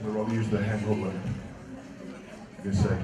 We'll probably use the hand holder. Give me a sec.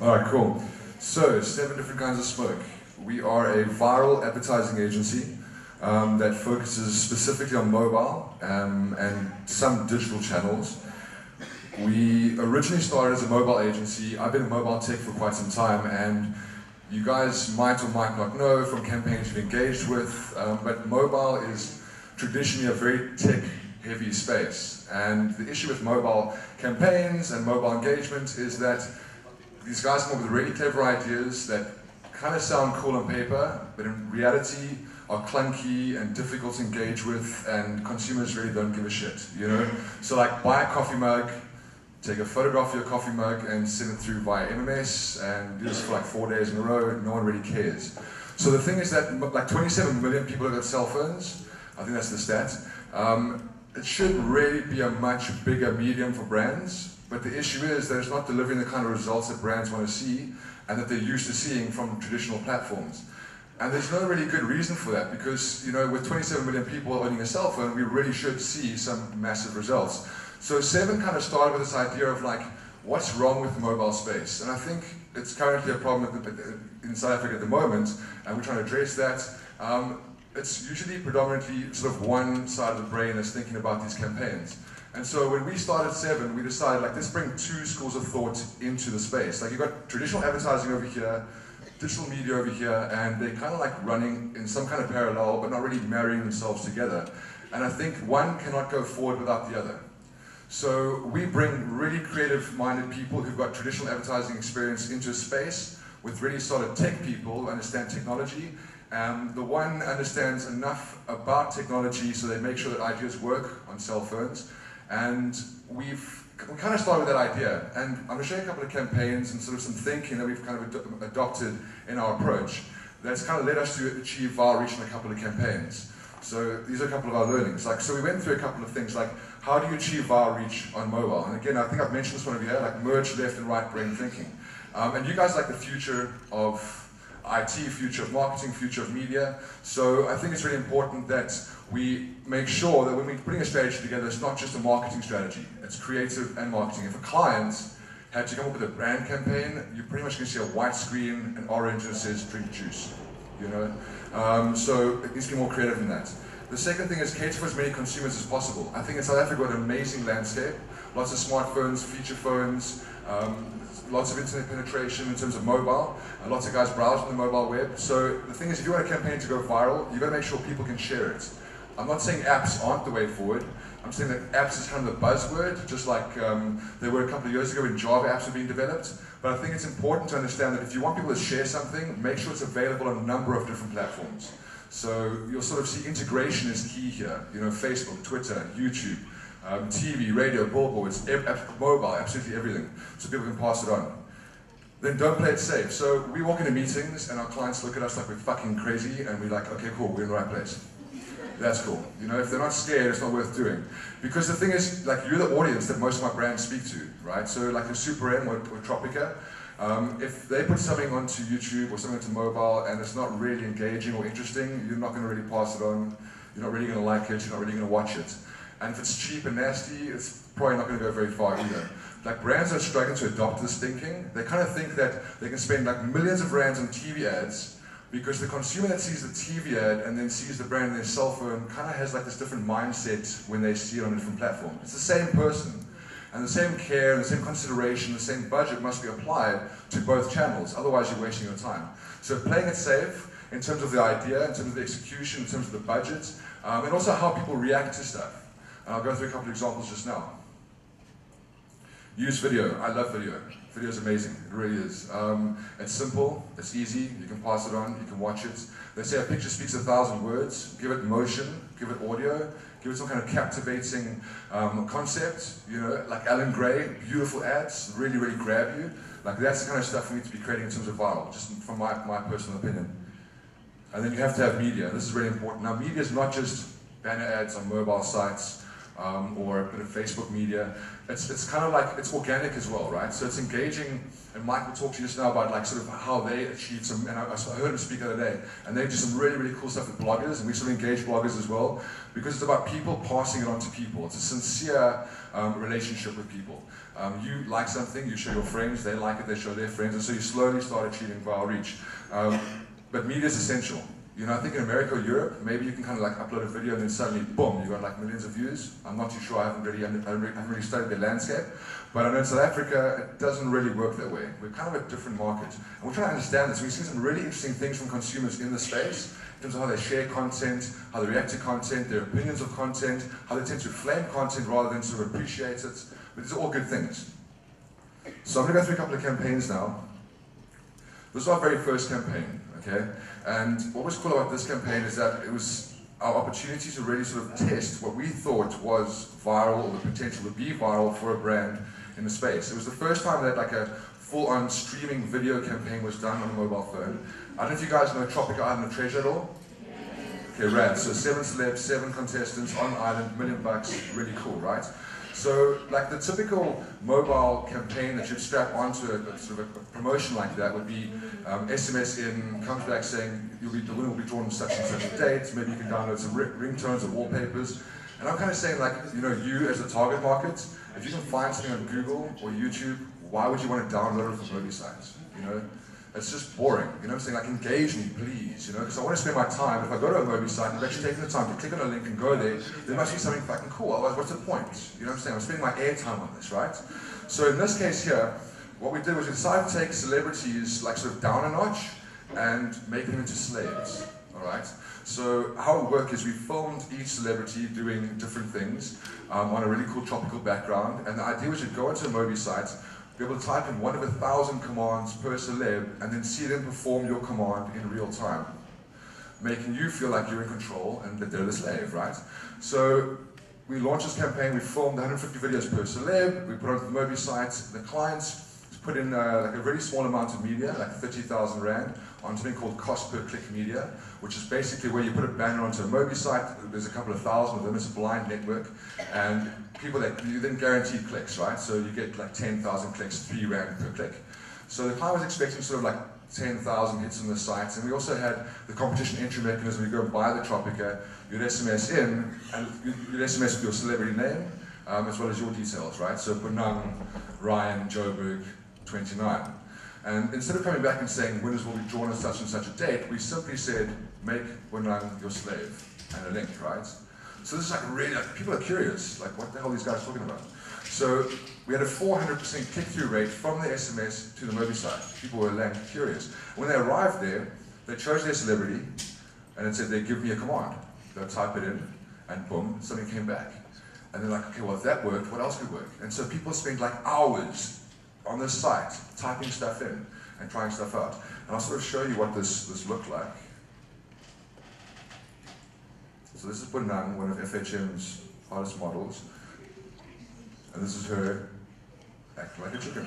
Alright, cool. So, 7 different kinds of smoke. We are a viral advertising agency that focuses specifically on mobile and some digital channels. We originally started as a mobile agency. I've been in mobile tech for quite some time, and you guys might or might not know from campaigns you've engaged with, but mobile is traditionally a very tech-heavy space. And the issue with mobile campaigns and mobile engagement is that these guys come up with really clever ideas that kind of sound cool on paper, but in reality are clunky and difficult to engage with, and consumers really don't give a shit, you know? So like, buy a coffee mug, take a photograph of your coffee mug and send it through via MMS, and do this for like 4 days in a row, and no one really cares. So the thing is that like 27 million people have got cell phones. I think that's the stat. It should really be a much bigger medium for brands. But the issue is that it's not delivering the kind of results that brands want to see and that they're used to seeing from traditional platforms. And there's no really good reason for that, because, you know, with 27 million people owning a cell phone, we really should see some massive results. So 7 kind of started with this idea of like, what's wrong with the mobile space? And I think it's currently a problem in South Africa at the moment, and we're trying to address that. It's usually predominantly sort of one side of the brain that's thinking about these campaigns. And so when we started 7, we decided, like, let's bring 2 schools of thought into the space. Like, you've got traditional advertising over here, digital media over here, and they're kind of like running in some kind of parallel, but not really marrying themselves together. And I think one cannot go forward without the other. So we bring really creative-minded people who've got traditional advertising experience into a space with really solid tech people who understand technology. The one understands enough about technology so they make sure that ideas work on cell phones. And we kind of started with that idea, and I'm going to show you a couple of campaigns and sort of some thinking that we've kind of adopted in our approach that's kind of led us to achieve viral reach in a couple of campaigns. So these are a couple of our learnings. Like, so we went through a couple of things like, how do you achieve viral reach on mobile? And again, I think I've mentioned this one over here, like merge left and right brain thinking. And you guys like the future of IT, future of marketing, future of media. So I think it's really important that we make sure that when we're putting a strategy together, it's not just a marketing strategy, it's creative and marketing. If a client had to come up with a brand campaign, you're pretty much going to see a white screen, an orange that says drink juice, you know? So it needs to be more creative than that. The second thing is cater for as many consumers as possible. I think in South Africa we've got an amazing landscape, lots of smartphones, feature phones, lots of internet penetration in terms of mobile, and lots of guys browse on the mobile web. So the thing is, if you want a campaign to go viral, you've got to make sure people can share it. I'm not saying apps aren't the way forward. I'm saying that apps is kind of the buzzword, just like they were a couple of years ago when Java apps were being developed. But I think it's important to understand that if you want people to share something, make sure it's available on a number of different platforms. So you'll sort of see integration is key here. You know, Facebook, Twitter, YouTube, TV, radio, billboards, mobile, absolutely everything, so people can pass it on. Then don't play it safe. So we walk into meetings and our clients look at us like we're fucking crazy, and we're like, okay, cool, we're in the right place. That's cool. You know, if they're not scared, it's not worth doing. Because the thing is, like, you're the audience that most of my brands speak to, right? So like a Super M or Tropica, if they put something onto YouTube or something onto mobile and it's not really engaging or interesting, you're not going to really pass it on, you're not really going to like it, you're not really going to watch it. And if it's cheap and nasty, it's probably not going to go very far either. Like, brands are struggling to adopt this thinking. They kind of think that they can spend like millions of rands on TV ads, because the consumer that sees the TV ad and then sees the brand on their cell phone kind of has like this different mindset when they see it on a different platform. It's the same person. And the same care, and the same consideration, the same budget must be applied to both channels, otherwise you're wasting your time. So playing it safe in terms of the idea, in terms of the execution, in terms of the budget, and also how people react to stuff. And I'll go through a couple of examples just now. Use video. I love video. Video is amazing. It really is. It's simple. It's easy. You can pass it on. You can watch it. They say a picture speaks 1,000 words. Give it motion. Give it audio. Give it some kind of captivating concept. You know, like Alan Gray, beautiful ads, really, really grab you. Like, that's the kind of stuff we need to be creating in terms of viral, just from my personal opinion. And then you have to have media. This is really important. Now, media is not just banner ads on mobile sites or a bit of Facebook media. It's kind of like, it's organic as well, right? So it's engaging, and Mike will talk to you just now about like sort of how they achieve some, and I heard him speak the other day, and they do some really, really cool stuff with bloggers, and we sort of engage bloggers as well, because it's about people passing it on to people. It's a sincere relationship with people. You like something, you show your friends, they like it, they show their friends, and so you slowly start achieving viral reach. But media is essential. You know, I think in America or Europe, maybe you can kind of like upload a video and then suddenly, boom, you got like millions of views. I'm not too sure, I haven't really studied the landscape. But I know in South Africa, it doesn't really work that way. We're kind of a different market. And we're trying to understand this. We've seen some really interesting things from consumers in the space, in terms of how they share content, how they react to content, their opinions of content, how they tend to flame content rather than sort of appreciate it. But these are all good things. So I'm going to go through a couple of campaigns now. This is our very first campaign, okay? And what was cool about this campaign is that it was our opportunity to really sort of test what we thought was viral, or the potential to be viral for a brand in the space. It was the first time that like a full-on streaming video campaign was done on a mobile phone. I don't know if you guys know Tropic Island of Treasure at all? Okay, rad. So 7 celebs, 7 contestants on island, $1 million, really cool, right? So, like the typical mobile campaign that you'd strap onto a sort of a promotion like that would be SMS in, comes back saying the winner will be drawn on such and such a date, maybe you can download some ringtones or wallpapers. And I'm kind of saying like, you know, you as a target market, if you can find something on Google or YouTube, why would you want to download it from movie sites, you know? It's just boring, you know what I'm saying? Like, engage me, please, you know? Because I want to spend my time, if I go to a movie site and I've actually taken the time to click on a link and go there must be something fucking cool, otherwise what's the point? You know what I'm saying? I'm spending my airtime on this, right? So in this case here, what we did was we decided to take celebrities, like sort of down a notch, and make them into slaves, all right? So how it worked is we filmed each celebrity doing different things on a really cool tropical background, and the idea was you'd go into a movie site, be able to type in one of 1,000 commands per celeb, and then see them perform your command in real time, making you feel like you're in control and that they're the slave, right? So we launched this campaign, we filmed 150 videos per celeb, we put it on the movie site, the clients put in like a really small amount of media, like 30,000 Rand, on something called cost per click media, which is basically where you put a banner onto a Mobi site, there's a couple of thousand of them, it's a blind network, and people that you then guarantee clicks, right? So you get like 10,000 clicks, 3 Rand per click. So the client was expecting sort of like 10,000 hits on the site, and we also had the competition entry mechanism. You go and buy the Tropica, you'd SMS in, and you'd SMS with your celebrity name, as well as your details, right? So Bonang, Ryan, Joburg, 29. And instead of coming back and saying winners will be drawn on such and such a date, we simply said, make Bonang your slave, and a link, right? So this is like really, like, people are curious, like what the hell are these guys talking about? So we had a 400% click-through rate from the SMS to the Mobi site. People were like curious. When they arrived there, they chose their celebrity, and it said, they give me a command. They'll type it in, and boom, something came back. And they're like, okay, well if that worked, what else could work? And so people spent like hours on this site, typing stuff in and trying stuff out. And I'll sort of show you what this looked like. So this is Bonang, one of FHM's hottest models. And this is her acting like a chicken.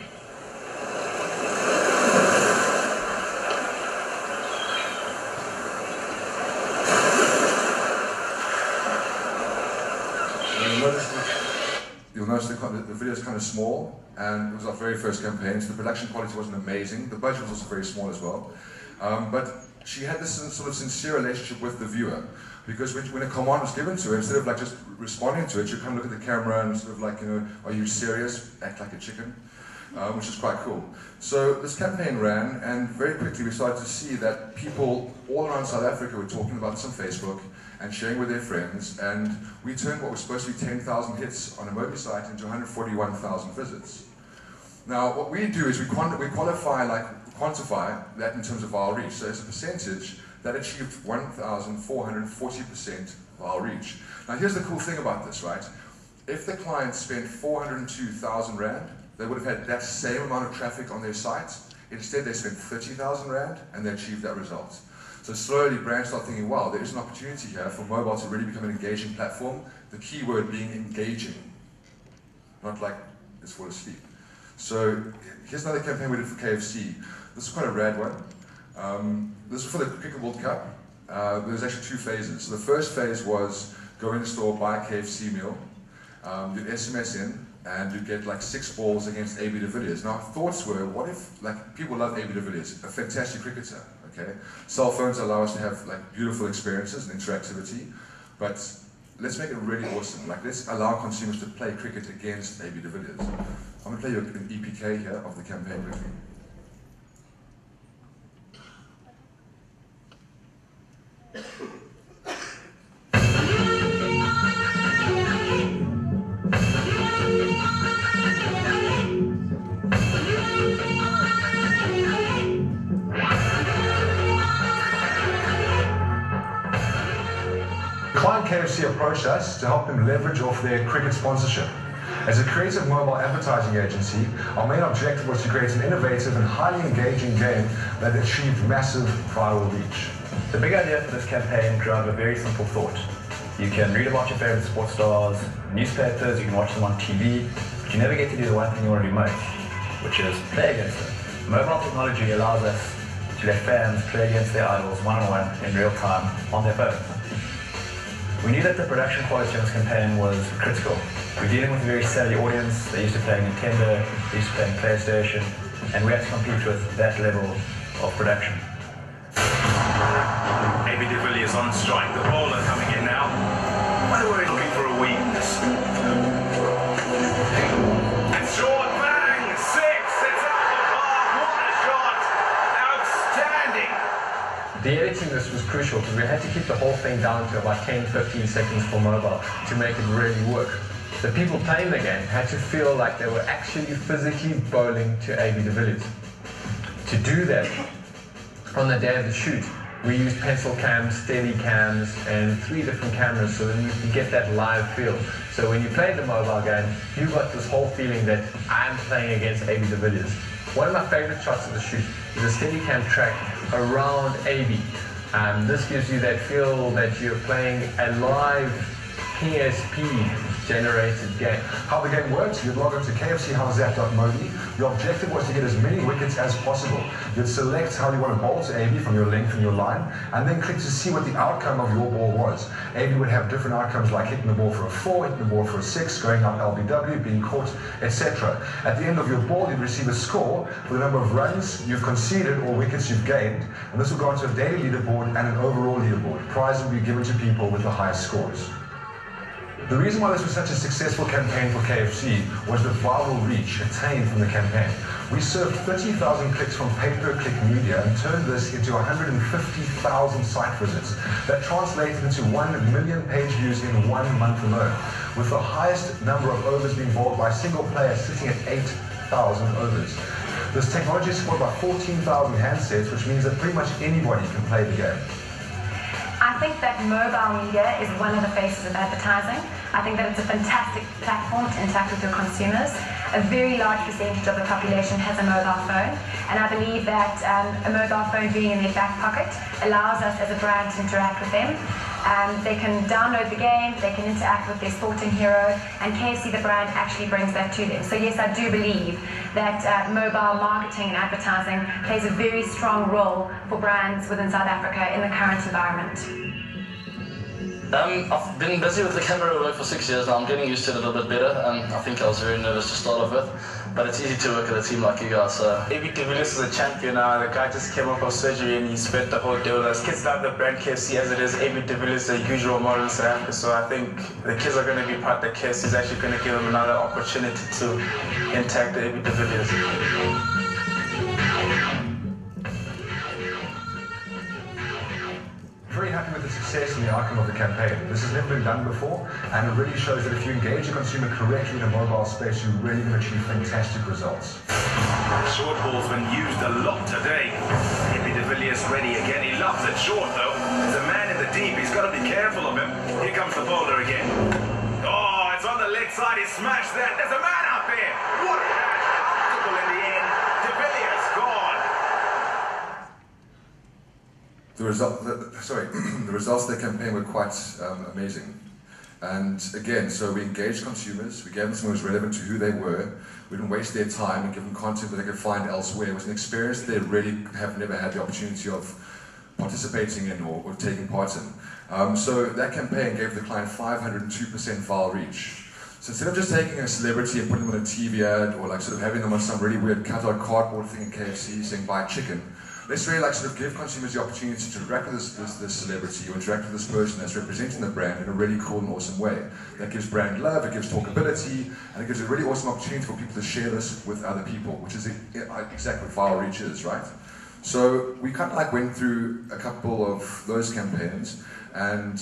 You'll notice the video is kind of small, and it was our very first campaign, so the production quality wasn't amazing. The budget was also very small as well. But she had this sort of sincere relationship with the viewer, because when a command was given to her, instead of like just responding to it, she'd kind of look at the camera and sort of like, you know, are you serious? Act like a chicken, which is quite cool. So this campaign ran, and very quickly we started to see that people all around South Africa were talking about this on Facebook and sharing with their friends, and we turned what was supposed to be 10,000 hits on a Mobi site into 141,000 visits. Now, what we do is we quantify that in terms of viral reach. So as a percentage, that achieved 1,440% viral reach. Now, here's the cool thing about this, right? If the client spent 402,000 Rand, they would have had that same amount of traffic on their site. Instead, they spent 30,000 Rand, and they achieved that result. So slowly, brands start thinking, wow, there is an opportunity here for mobile to really become an engaging platform. The key word being engaging, not like it's fall asleep. So here's another campaign we did for KFC. This is quite a rad one. This is for the Cricket World Cup. there was actually 2 phases. So the first phase was go in the store, buy a KFC meal, you'd SMS in, and you'd get like 6 balls against AB de Villiers. Now, thoughts were, what if, like, people love AB de Villiers, a fantastic cricketer, okay? Cell phones allow us to have like beautiful experiences and interactivity, but let's make it really awesome. Like, let's allow consumers to play cricket against AB de Villiers. I'm gonna play you an EPK here of the campaign quickly. Client KFC approached us to help them leverage off their cricket sponsorship. As a creative mobile advertising agency, our main objective was to create an innovative and highly engaging game that achieved massive viral reach. The big idea for this campaign grew out of a very simple thought. You can read about your favorite sports stars, newspapers, you can watch them on TV, but you never get to do the one thing you want to do most, which is play against them. Mobile technology allows us to let fans play against their idols one-on-one in real time on their phones. We knew that the production quality of this campaign was critical. We're dealing with a very savvy audience. They're used to playing Nintendo, they're used to playing PlayStation, and we had to compete with that level of production. AB de Villiers on strike, the bowler coming in now. Why were we looking for a weakness? And short, bang, 6, it's out the park, what a shot! Outstanding! The editing this was crucial because we had to keep the whole thing down to about 10-15 seconds for mobile to make it really work. The people playing the game had to feel like they were actually physically bowling to AB de Villiers. To do that, on the day of the shoot, we used pencil cams, steady cams, and 3 different cameras so that you could get that live feel. So when you played the mobile game, you got this whole feeling that I'm playing against AB de Villiers. One of my favorite shots of the shoot is a steady cam track around AB. This gives you that feel that you're playing a live PSP generated game. How the game works, you'd log into kfchowsthat.modi. Your objective was to get as many wickets as possible. You'd select how you want to bowl to AB from your length and your line, and then click to see what the outcome of your ball was. AB would have different outcomes like hitting the ball for a 4, hitting the ball for a 6, going out LBW, being caught, etc. At the end of your ball, you'd receive a score for the number of runs you've conceded or wickets you've gained, and this will go onto a daily leaderboard and an overall leaderboard. Prizes will be given to people with the highest scores. The reason why this was such a successful campaign for KFC was the viral reach attained from the campaign. We served 30,000 clicks from pay-per-click media and turned this into 150,000 site visits. That translated into 1 million page views in 1 month alone, with the highest number of overs being bowled by a single player sitting at 8,000 overs. This technology is supported by 14,000 handsets, which means that pretty much anybody can play the game. I think that mobile media is one of the faces of advertising. I think that it's a fantastic platform to interact with your consumers. A very large percentage of the population has a mobile phone, and I believe that a mobile phone being in their back pocket allows us as a brand to interact with them. They can download the game, they can interact with their sporting hero, and KFC the brand actually brings that to them. So yes, I do believe that mobile marketing and advertising plays a very strong role for brands within South Africa in the current environment. I've been busy with the camera work for 6 years now. I'm getting used to it a little bit better, and I think I was very nervous to start off with, but it's easy to work at a team like you guys. AB de Villiers is a champion now. The guy just came off of surgery and he spent the whole day with us. Kids love the brand KFC as it is. AB de Villiers is a huge role model in South Africa, so I think the kids are going to be part that KFC is actually going to give them another opportunity to interact with AB de Villiers. Very happy with the success and the outcome of the campaign. This has never been done before, and it really shows that if you engage a consumer correctly in a mobile space, you're really going to achieve fantastic results. Short ball's been used a lot today. AB de Villiers ready again. He loves it short though. There's a man in the deep. He's got to be careful of him. Here comes the bowler again. Oh, it's on the leg side. He smashed that. There's a man out there. What a catch. Optical in the end. De Villiers gone. The results of the campaign were quite amazing. And again, so we engaged consumers, we gave them something that was relevant to who they were, we didn't waste their time and give them content that they could find elsewhere. It was an experience they really have never had the opportunity of participating in or taking part in. So that campaign gave the client 502% viral reach. So instead of just taking a celebrity and putting them on a TV ad or like sort of having them on some really weird cutout cardboard thing in KFC saying buy chicken, let's really like sort of give consumers the opportunity to interact with this celebrity or interact with this person that's representing the brand in a really cool and awesome way. That gives brand love, it gives talkability, and it gives a really awesome opportunity for people to share this with other people, which is exactly what viral reach is, right? So we kind of like went through a couple of those campaigns, and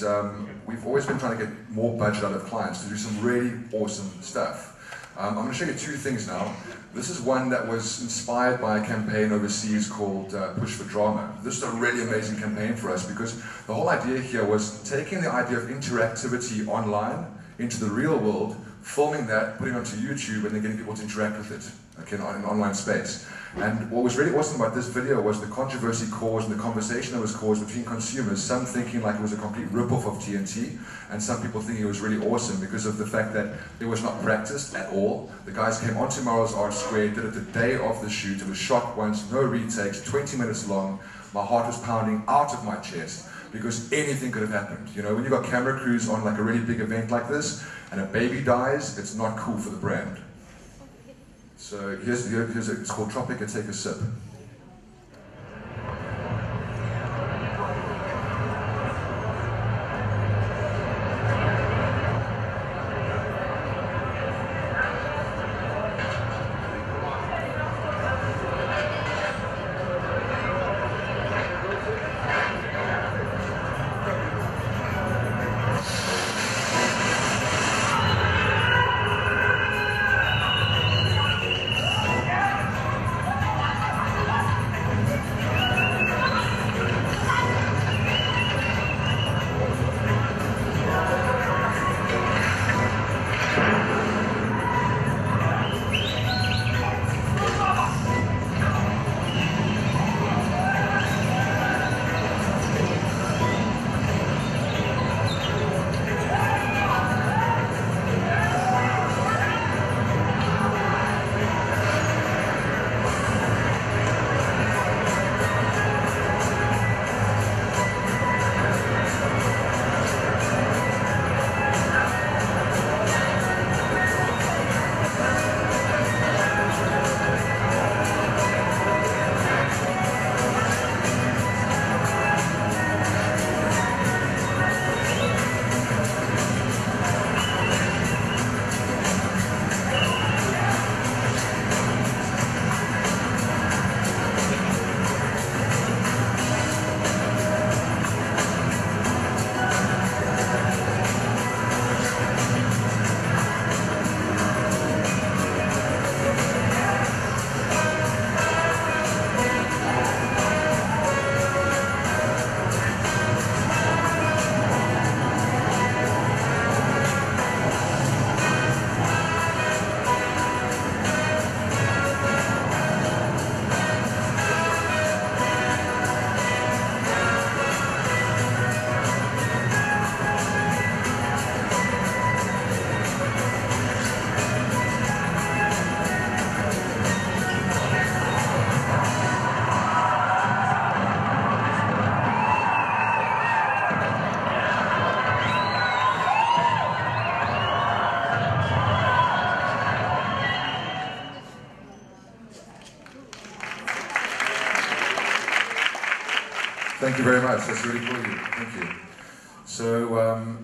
we've always been trying to get more budget out of clients to do some really awesome stuff. I'm going to show you two things now. This is one that was inspired by a campaign overseas called Push for Drama. This is a really amazing campaign for us because the whole idea here was taking the idea of interactivity online into the real world, filming that, putting it onto YouTube, and then getting people to interact with it, okay, in an online space. And what was really awesome about this video was the controversy caused and the conversation that was caused between consumers, some thinking like it was a complete rip-off of TNT, and some people thinking it was really awesome because of the fact that it was not practiced at all. The guys came onto Morals Art Square, did it the day of the shoot, it was shot once, no retakes, 20 minutes long. My heart was pounding out of my chest because anything could have happened. You know, when you've got camera crews on like a really big event like this, and a baby dies, it's not cool for the brand. So it's called Tropic and Take a Sip. Thank you very much. That's really cool of you. Thank you. So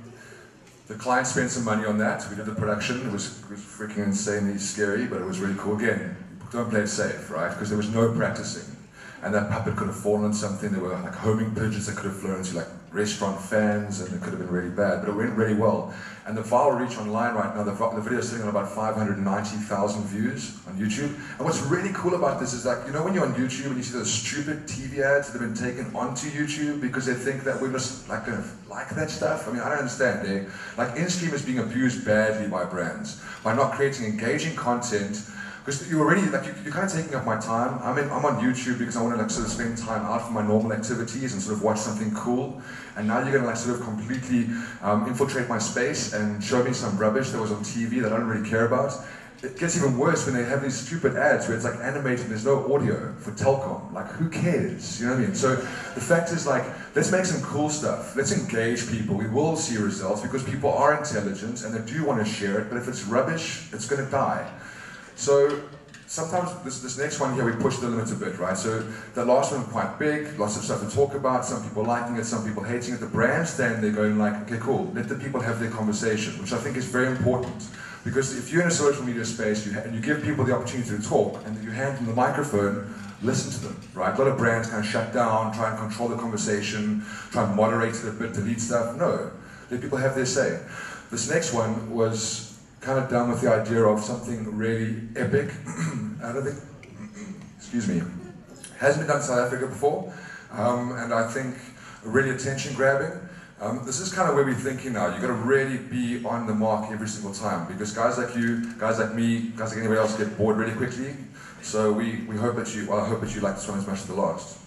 the client spent some money on that. We did the production. It was freaking insanely scary, but it was really cool. Again, don't play it safe, right? Because there was no practicing. And that puppet could have fallen on something. There were like homing pigeons that could have flown into like restaurant fans, and it could have been really bad, but it went really well. And the viral reach online right now, the video is sitting on about 590,000 views on YouTube. And what's really cool about this is like, you know when you're on YouTube and you see those stupid TV ads that have been taken onto YouTube because they think that we're just like going to like that stuff? I mean, I don't understand. Like in-stream is being abused badly by brands by not creating engaging content. Because you're already, like, you're kind of taking up my time. I'm on YouTube because I want to like sort of spend time out from my normal activities and sort of watch something cool. And now you're going to like sort of completely infiltrate my space and show me some rubbish that was on TV that I don't really care about. it gets even worse when they have these stupid ads where it's like animated and there's no audio for Telkom. Like, who cares? You know what I mean? So the fact is, like, let's make some cool stuff. Let's engage people. We will see results because people are intelligent and they do want to share it, but if it's rubbish, it's going to die. So sometimes this next one here, we push the limits a bit, right? So the last one quite big, lots of stuff to talk about, some people liking it, some people hating it. The brands stand there going like, okay, cool, let the people have their conversation, which I think is very important. Because if you're in a social media space and you give people the opportunity to talk and you hand them the microphone, listen to them, right? A lot of brands kind of shut down, try and control the conversation, try and moderate it a bit, delete stuff. No, let people have their say. This next one was kind of done with the idea of something really epic. I don't think, excuse me, hasn't been done in South Africa before, and I think really attention grabbing. This is kind of where we're thinking now. You've got to really be on the mark every single time because guys like you, guys like me, guys like anybody else get bored really quickly. So we hope that you, well, I hope that you like this one as much as the last.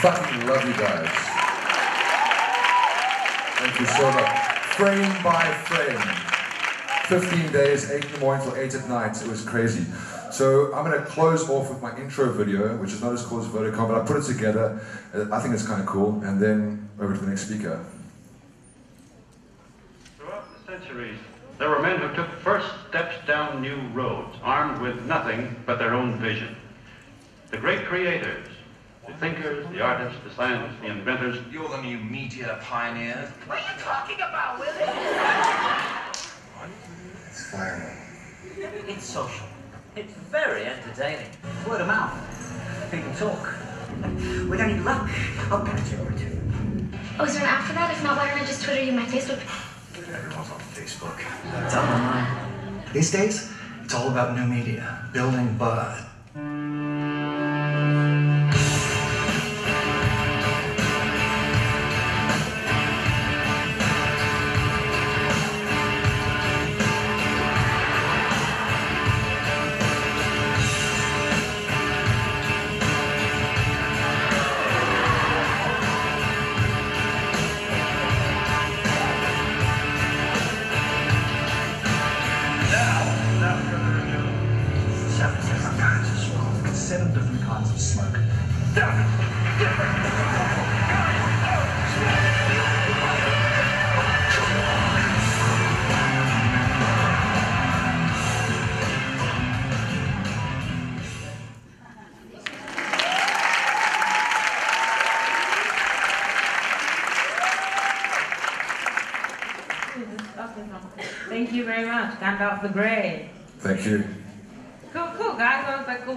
fucking love you guys. Thank you so much. Frame by frame. 15 days, 8 in the morning till 8 at night. It was crazy. So I'm going to close off with my intro video, which is not as cool as Vodacom, but I put it together. I think it's kind of cool. And then over to the next speaker. Throughout the centuries, there were men who took first steps down new roads, armed with nothing but their own vision. The great creators, the thinkers, the artists, the scientists, the inventors. You're the new media pioneer. What are you talking about, Willie? It's fire. It's social. It's very entertaining. Word of mouth. People talk. With any luck, I'll patch it over to you. Oh, is there an app for that? If not, why don't I just Twitter you my Facebook? Everyone's on Facebook. It's all online. These days, it's all about new media, building buzz. Seven different kinds of smoke. Thank you very much. Gandalf the Grey. Thank you. Cool, guys. That was like a